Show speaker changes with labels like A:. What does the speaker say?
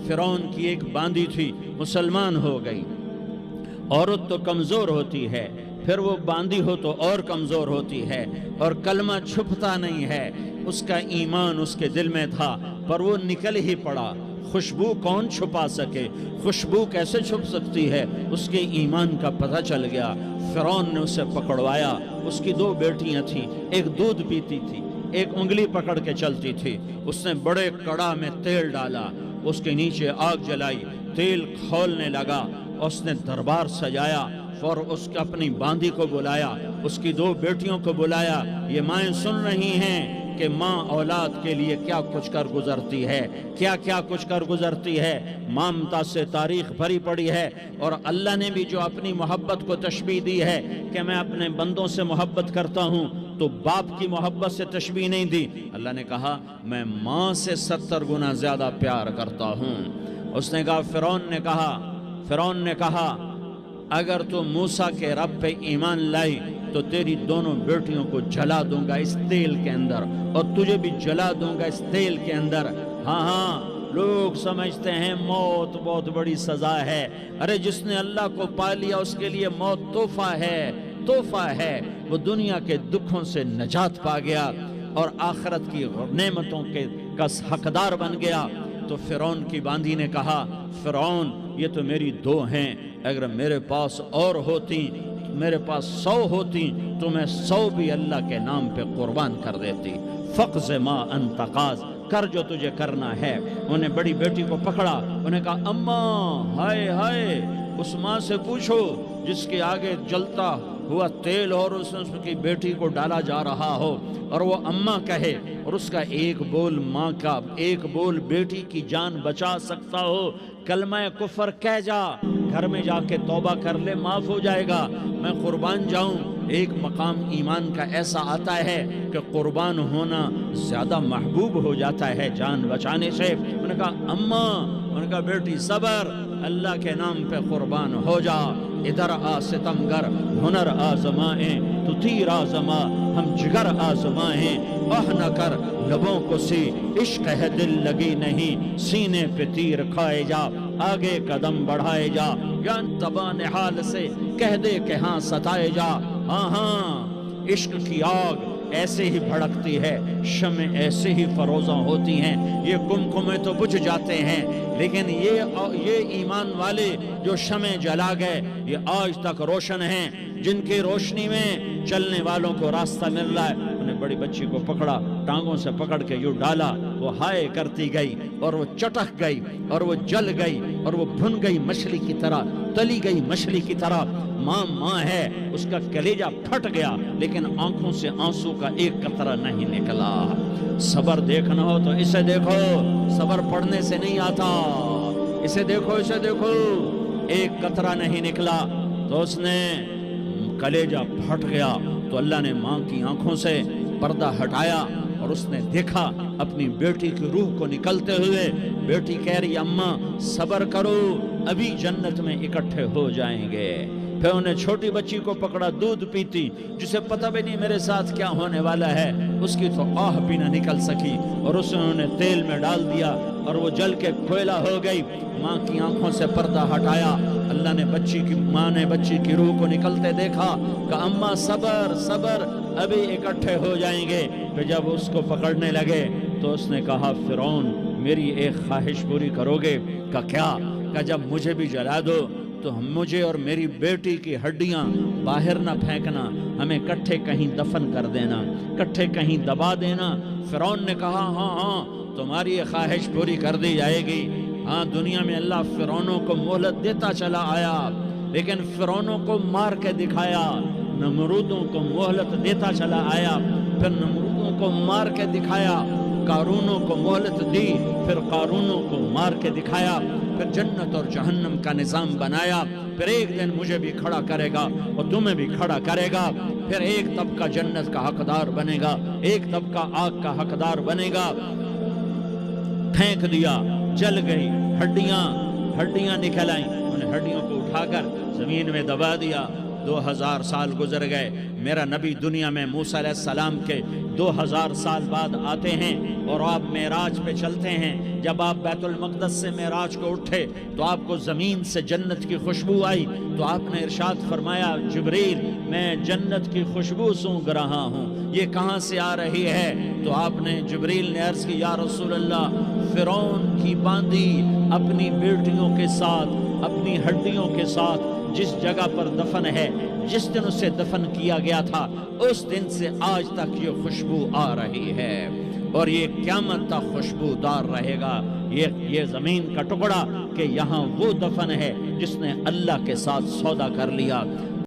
A: فرعون کی ایک باندی تھی، مسلمان ہو گئی۔ عورت تو کمزور ہوتی ہے، پھر وہ باندی ہو تو اور کمزور ہوتی ہے، اور کلمہ چھپتا نہیں ہے۔ اس کا ایمان اس کے دل میں تھا، پر وہ نکل ہی پڑا۔ خوشبو کون چھپا سکے؟ خوشبو کیسے چھپ سکتی ہے؟ اس کے ایمان کا پتہ چل گیا۔ فرعون نے اسے پکڑوایا۔ اس کی 2 بیٹیاں تھیں، ایک دودھ پیتی تھی، ایک انگلی پکڑ کے چلتی تھی۔ اس نے بڑے کڑا میں تیل ڈالا، اس کے نیچے آگ جلائی، تیل کھولنے لگا۔ اس نے دربار سجایا اور اس کے اپنی باندی کو بلایا، اس کی 2 بیٹیوں کو بلایا۔ یہ مائیں سن رہی ہیں کہ ماں اولاد کے لیے کیا کچھ کر گزرتی ہے، کیا کچھ کر گزرتی ہے۔ مامتا سے تاریخ بھری پڑی ہے، اور اللہ نے بھی جو اپنی محبت کو تشبیہ دی ہے کہ میں اپنے بندوں سے محبت کرتا ہوں، تو باپ کی محبت سے تشبیہ نہیں دی۔ اللہ نے کہا میں ماں سے 70 گنا زیادہ پیار کرتا ہوں۔ اس نے کہا فرعون نے کہا اگر تو موسیٰ کے رب پہ ایمان لائی تو تیری دونوں بیٹیوں کو جلا دوں گا اس تیل کے اندر، اور تجھے بھی جلا دوں گا اس تیل کے اندر۔ ہاں لوگ سمجھتے ہیں موت بہت بڑی سزا ہے۔ ارے جس نے اللہ کو پا لیا اس کے لیے موت تحفہ ہے۔ وہ دنیا کے دکھوں سے نجات پا گیا اور آخرت کی نعمتوں کا حقدار بن گیا۔ تو فرعون کی باندی نے کہا فرعون یہ تو میری 2 ہیں، اگر میرے پاس اور ہوتی، میرے پاس 100 ہوتی تو میں 100 بھی اللہ کے نام پہ قربان کر دیتی۔ فقض ما انت قاض، کر جو تجھے کرنا ہے۔ انہیں بڑی بیٹی کو پکڑا، انہیں کہا اماں ہائے اس ماں سے پوچھو جس کے آگے جلتا ہوا تیل اور اس کی بیٹی کو ڈالا جا رہا ہو، اور وہ اماں کہے، اور اس کا ایک بول ماں کا، ایک بول بیٹی کی جان بچا سکتا ہو۔ کلمہ کفر کہہ جا، گھر میں جا کے توبہ کر لے، معاف ہو جائے گا، میں قربان جاؤں۔ ایک مقام ایمان کا ایسا آتا ہے کہ قربان ہونا زیادہ محبوب ہو جاتا ہے جان بچانے سے۔ انہوں نے کہا اماں، انہوں نے کہا بیٹی صبر، اللہ کے نام پہ قربان ہو جا۔ ادھر آ ستمگر، ہنر آزمائیں تو تیر آزما، ہم جگر آزمائیں آہ نہ کر لبوں کو سی، عشق ہے دل لگی نہیں، سینے پہ تیر کھائے جا، آگے قدم بڑھائے جا، یا تبان حال سے کہہ دے کہ ہاں ستائے جا۔ ہاں عشق کی آگ ایسے ہی بھڑکتی ہے، شمع ایسے ہی فروزاں ہوتی ہیں، یہ کمکمے تو بجھ جاتے ہیں، لیکن یہ ایمان والے جو شمع جلا گئے یہ آج تک روشن ہیں، جن کی روشنی میں چلنے والوں کو راستہ مل رہا ہے۔ انہیں بڑی بچی کو پکڑا، ٹانگوں سے پکڑ کے یوں ڈالا، وہ ہائے کرتی گئی اور وہ چٹک گئی اور وہ جل گئی اور وہ بھن گئی مچھلی کی طرح، تلی گئی مچھلی کی طرح۔ ماں ہے، اس کا کلیجہ پھٹ گیا، لیکن آنکھوں سے آنسو کا ایک قطرہ نہیں نکلا۔ صبر دیکھنا ہو تو اسے دیکھو، صبر پڑھنے سے نہیں آتا، اسے دیکھو ایک قطرہ نہیں نکلا تو اس نے کلیجہ پھٹ گیا۔ تو اللہ نے ماں کی آنکھوں سے پردہ ہٹایا اور اس نے دیکھا اپنی بیٹی کی روح کو نکلتے ہوئے۔ بیٹی کہہ رہی اماں صبر کرو، ابھی جنت میں اکٹھے ہو جائیں گے۔ پھر انہیں چھوٹی بچی کو پکڑا، دودھ پیتی، جسے پتہ بھی نہیں میرے ساتھ کیا ہونے والا ہے، اس کی تو آہ بھی نہ نکل سکی، اور اس نے انہیں تیل میں ڈال دیا اور وہ جل کے کوئلہ ہو گئی۔ ماں کی آنکھوں سے پردہ ہٹایا، اللہ نے ماں نے بچی کی روح کو نکلتے دیکھا کہ اماں صبر ابھی اکٹھے ہو جائیں گے۔ پھر جب اس کو پکڑنے لگے تو اس نے کہا فرعون میری ایک خواہش پوری کرو گے؟ کیا؟ کہ جب مجھے بھی جلا دو تو مجھے اور میری بیٹی کی ہڈیاں باہر نہ پھینکنا، ہمیں کٹھے کہیں دفن کر دینا، کٹھے کہیں دبا دینا۔ فرعون نے کہا ہاں تمہاری یہ خواہش پوری کر دی جائے گی۔ ہاں دنیا میں اللہ فرعونوں کو مہلت دیتا چلا آیا، لیکن فرعونوں کو مار کے دکھایا، نمرودوں کو مہلت دیتا چلا آیا، پھر نمرودوں کو مار کے دکھایا، قارونوں کو مہلت دی، پھر قارونوں کو مار کے دکھایا، پھر جنت اور جہنم کا نظام بنایا۔ پھر ایک دن مجھے بھی کھڑا کرے گا اور تمہیں بھی کھڑا کرے گا، پھر ایک طبقہ جنت کا حقدار بنے گا، ایک طبقہ آگ کا حقدار بنے گا۔ پھینک دیا، جل گئی، ہڈیاں نکل آئیں، انہیں ہڈیوں کو اٹھا کر زمین میں دبا دیا، 2000 سال گزر گئے، میرا نبی دنیا میں موسیٰ علیہ السلام کے 2000 سال بعد آتے ہیں اور آپ معراج پہ چلتے ہیں۔ جب آپ بیت المقدس سے معراج کو اٹھے تو آپ کو زمین سے جنت کی خوشبو آئی، تو آپ نے ارشاد فرمایا جبریل میں جنت کی خوشبو سونگھ رہا ہوں، یہ کہاں سے آ رہی ہے؟ تو آپ نے جبریل نے عرض کی یا رسول اللہ، فرعون کی باندی اپنی بیٹیوں کے ساتھ، اپنی ہڈیوں کے ساتھ جس جگہ پر دفن ہے، جس دن اسے دفن کیا گیا تھا، اس دن سے آج تک یہ خوشبو آ رہی ہے اور یہ قیامت تک خوشبودار رہے گا۔ یہ زمین کا ٹکڑا کہ یہاں وہ دفن ہے جس نے اللہ کے ساتھ سودا کر لیا۔